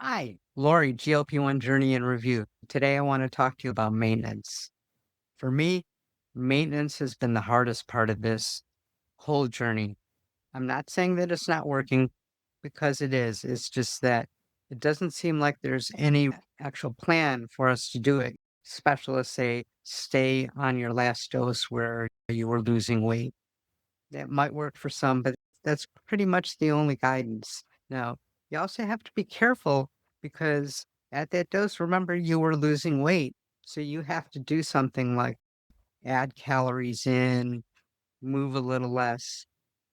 Hi, Lori, GLP-1 Journey in Review. Today I want to talk to you about maintenance. For me, maintenance has been the hardest part of this whole journey. I'm not saying that it's not working because it is. It's just that it doesn't seem like there's any actual plan for us to do it. Specialists say stay on your last dose where you were losing weight. That might work for some, but that's pretty much the only guidance. Now, you also have to be careful because at that dose, remember you were losing weight. So you have to do something like add calories in, move a little less.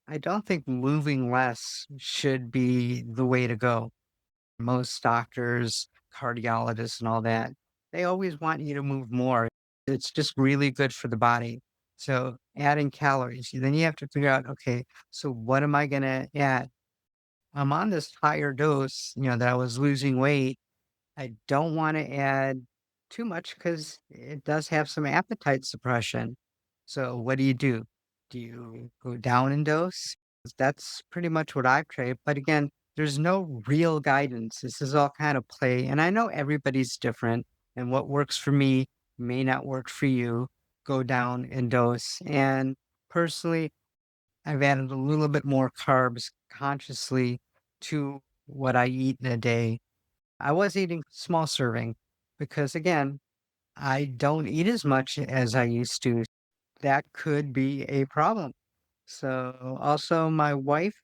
I don't think moving less should be the way to go. Most doctors, cardiologists, and all that, they always want you to move more. It's just really good for the body. So adding calories, then you have to figure out, okay, so what am I going to add? I'm on this higher dose, that I was losing weight. I don't want to add too much because it does have some appetite suppression. So what do you do? Do you go down in dose? That's pretty much what I've tried. But again, there's no real guidance. This is all kind of play. And I know everybody's different, and what works for me may not work for you. Go down in dose. And personally, I've added a little bit more carbs consciously to what I eat in a day. I was eating small serving because again, I don't eat as much as I used to. That could be a problem. So also my wife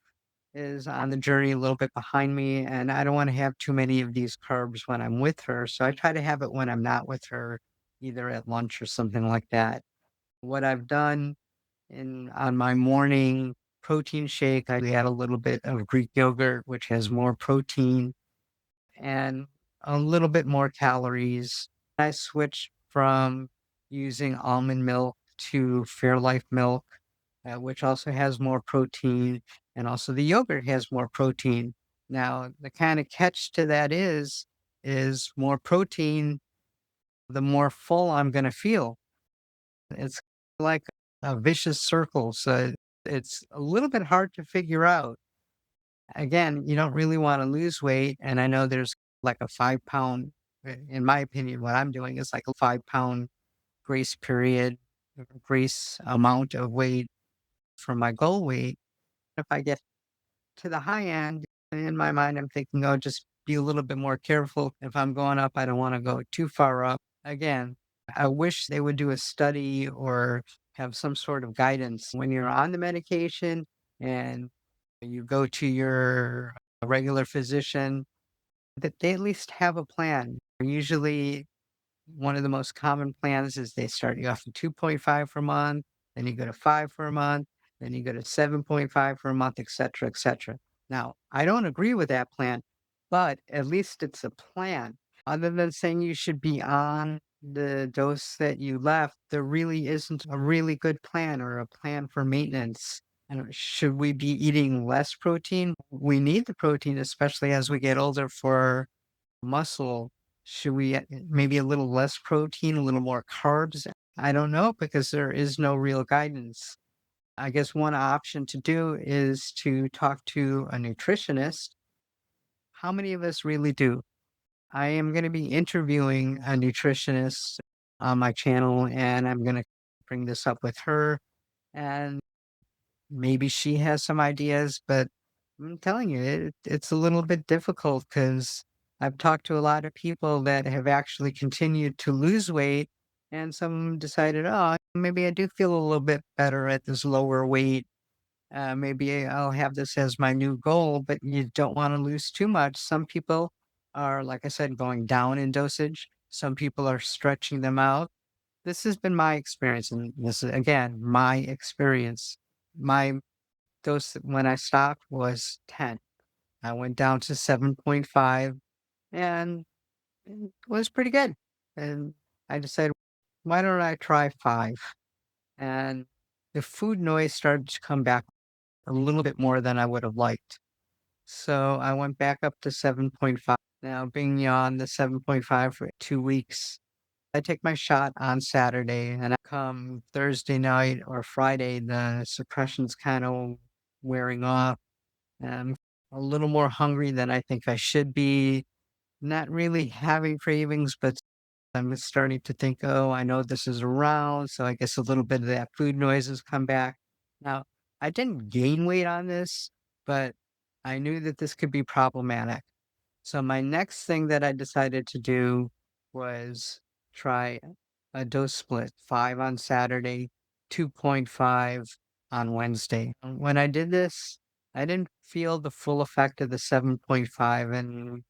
is on the journey a little bit behind me, and I don't want to have too many of these carbs when I'm with her. So I try to have it when I'm not with her, either at lunch or something like that. What I've done in on my morning protein shake, I add a little bit of Greek yogurt, which has more protein and a little bit more calories. I switched from using almond milk to Fairlife milk, which also has more protein, and also the yogurt has more protein. Now, the kind of catch to that is more protein, the more full I'm going to feel. It's like a vicious circle. So it's a little bit hard to figure out. Again, you don't really wanna lose weight, and I know there's like a 5 pound in my opinion, what I'm doing is like a 5 pound grace period, grace amount of weight from my goal weight. If I get to the high end, in my mind, I'm thinking, "Oh, just be a little bit more careful. If I'm going up, I don't wanna go too far up." Again, I wish they would do a study or have some sort of guidance when you're on the medication and you go to your regular physician, that they at least have a plan. Usually, one of the most common plans is they start you off at 2.5 for a month, then you go to 5 for a month, then you go to 7.5 for a month, et cetera, et cetera. Now, I don't agree with that plan, but at least it's a plan. Other than saying you should be on the dose that you left, there really isn't a really good plan or a plan for maintenance. And should we be eating less protein? We need the protein, especially as we get older for muscle. Should we maybe a little less protein, a little more carbs? I don't know because there is no real guidance. I guess one option to do is to talk to a nutritionist. How many of us really do? I am going to be interviewing a nutritionist on my channel, and I'm going to bring this up with her. And maybe she has some ideas, but I'm telling you, it's a little bit difficult because I've talked to a lot of people that have actually continued to lose weight, and some decided, oh, maybe I do feel a little bit better at this lower weight. Maybe I'll have this as my new goal, but you don't want to lose too much. Some people are, like I said, going down in dosage. Some people are stretching them out. This has been my experience, and this is again my experience. My dose when I stopped was 10. I went down to 7.5 and it was pretty good. And I decided, why don't I try 5? And the food noise started to come back a little bit more than I would have liked. So I went back up to 7.5. Now, being on the 7.5 for 2 weeks, I take my shot on Saturday, and I come Thursday night or Friday, the suppression's kind of wearing off. I'm a little more hungry than I think I should be. not really having cravings, but I'm starting to think, oh, I know this is around. So I guess a little bit of that food noise has come back. Now, I didn't gain weight on this, but I knew that this could be problematic. So my next thing that I decided to do was try a dose split, 5 on Saturday, 2.5 on Wednesday. When I did this, I didn't feel the full effect of the 7.5, and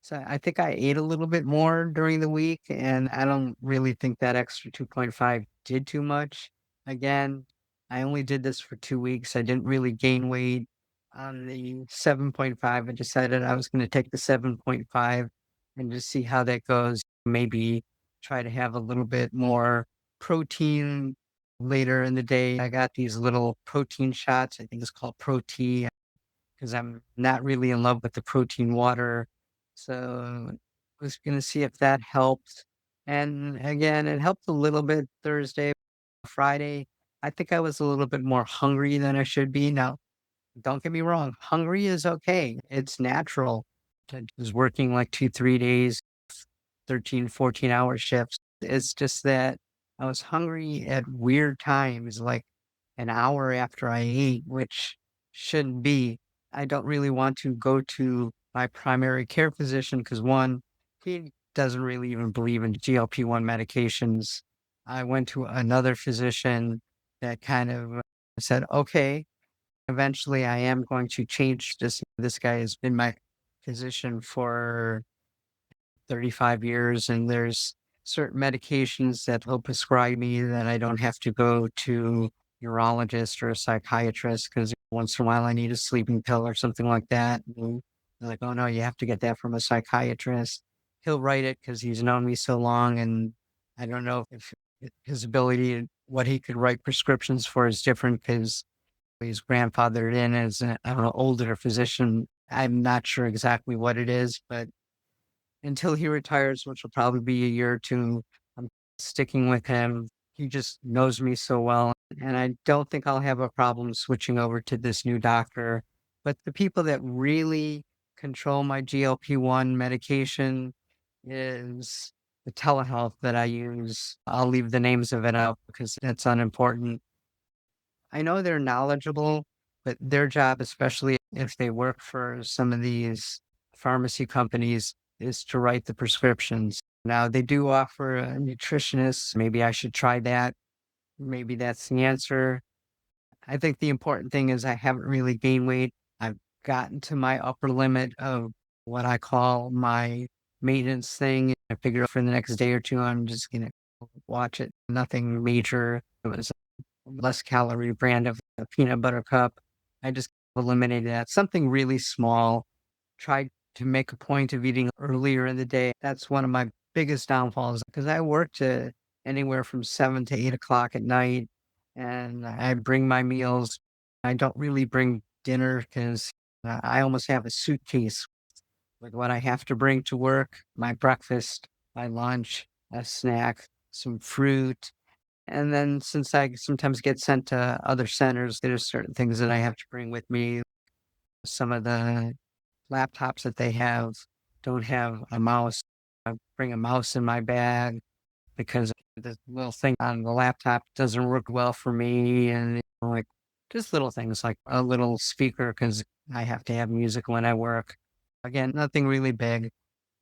so I think I ate a little bit more during the week, and I don't really think that extra 2.5 did too much. Again, I only did this for 2 weeks. I didn't really gain weight. On the 7.5, I decided I was going to take the 7.5 and just see how that goes. Maybe try to have a little bit more protein later in the day. I got these little protein shots. I think it's called Protein because I'm not really in love with the protein water. So I was gonna see if that helped. And again, it helped a little bit Thursday, Friday. I think I was a little bit more hungry than I should be. Now, don't get me wrong, hungry is okay. It's natural. I was working like 2, 3 days, 13, 14-hour shifts. It's just that I was hungry at weird times, like an hour after I ate, which shouldn't be. I don't really want to go to my primary care physician because one, he doesn't really even believe in GLP-1 medications. I went to another physician that kind of said, okay, eventually I am going to change this. This guy has been my physician for 35 years, and there's certain medications that he'll prescribe me that I don't have to go to neurologist or a psychiatrist because once in a while I need a sleeping pill or something like that. And they're like, oh no, you have to get that from a psychiatrist. He'll write it because he's known me so long, and I don't know if his ability, what he could write prescriptions for is different because he's grandfathered in as an, I don't know, older physician. I'm not sure exactly what it is, but until he retires, which will probably be a year or two. I'm sticking with him. He just knows me so well, and I don't think I'll have a problem switching over to this new doctor. But the people that really control my GLP-1 medication is the telehealth that I use. I'll leave the names of it out because that's unimportant. I know they're knowledgeable, but their job, especially if they work for some of these pharmacy companies, is to write the prescriptions. Now, they do offer a nutritionist. Maybe I should try that. Maybe that's the answer. I think the important thing is I haven't really gained weight. I've gotten to my upper limit of what I call my maintenance thing. I figure for the next day or two, I'm just going to watch it. Nothing major. It was less calorie brand of a peanut butter cup. I just eliminated that. Something really small. Tried to make a point of eating earlier in the day. That's one of my biggest downfalls because I work to anywhere from 7 to 8 o'clock at night, and I bring my meals. I don't really bring dinner because I almost have a suitcase with what I have to bring to work, my breakfast, my lunch, a snack, some fruit, and then since I sometimes get sent to other centers, there's certain things that I have to bring with me. Some of the laptops that they have don't have a mouse. I bring a mouse in my bag because the little thing on the laptop doesn't work well for me. And like just little things like a little speaker because I have to have music when I work. Again, nothing really big.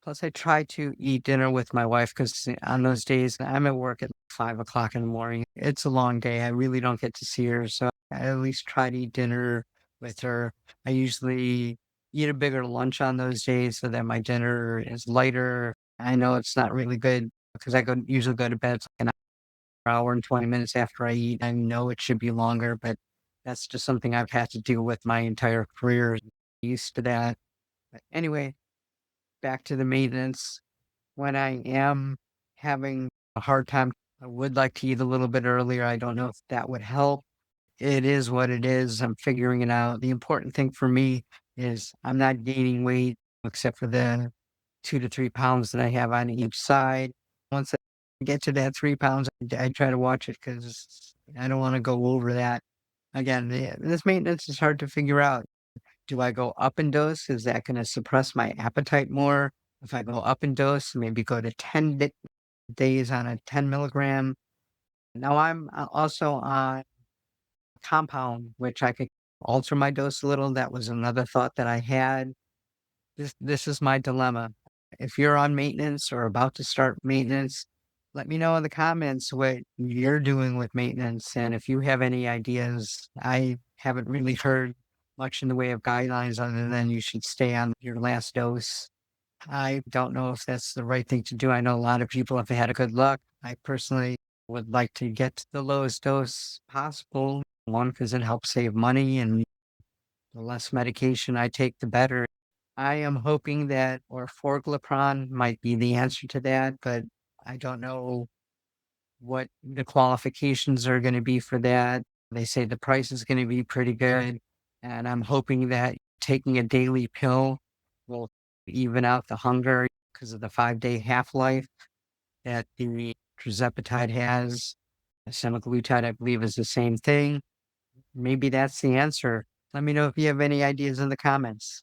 Plus, I try to eat dinner with my wife because on those days I'm at work at 5 o'clock in the morning. It's a long day. I really don't get to see her. So I at least try to eat dinner with her. I usually eat a bigger lunch on those days so that my dinner is lighter. I know it's not really good because usually go to bed like an hour and 20 minutes after I eat. I know it should be longer, but that's just something I've had to deal with my entire career. Used to that. But anyway, back to the maintenance. When I am having a hard time, I would like to eat a little bit earlier. I don't know if that would help. It is what it is. I'm figuring it out. The important thing for me is I'm not gaining weight except for the 2 to 3 pounds that I have on each side. Once I get to that 3 pounds, I try to watch it because I don't want to go over that. Again, this maintenance is hard to figure out. Do I go up in dose? Is that going to suppress my appetite more? If I go up in dose, maybe go to 10 days on a 10 milligram. Now I'm also on compound, which I could alter my dose a little. That was another thought that I had. This is my dilemma. If you're on maintenance or about to start maintenance, let me know in the comments what you're doing with maintenance. And if you have any ideas, I haven't really heard much in the way of guidelines other than you should stay on your last dose. I don't know if that's the right thing to do. I know a lot of people have had a good luck. I personally would like to get to the lowest dose possible. One, because it helps save money, and the less medication I take, the better. I am hoping that orforglipron might be the answer to that, but I don't know what the qualifications are going to be for that. They say the price is going to be pretty good, and I'm hoping that taking a daily pill will even out the hunger because of the 5-day half-life that the tirzepatide has. Semaglutide, I believe, is the same thing. Maybe that's the answer. Let me know if you have any ideas in the comments.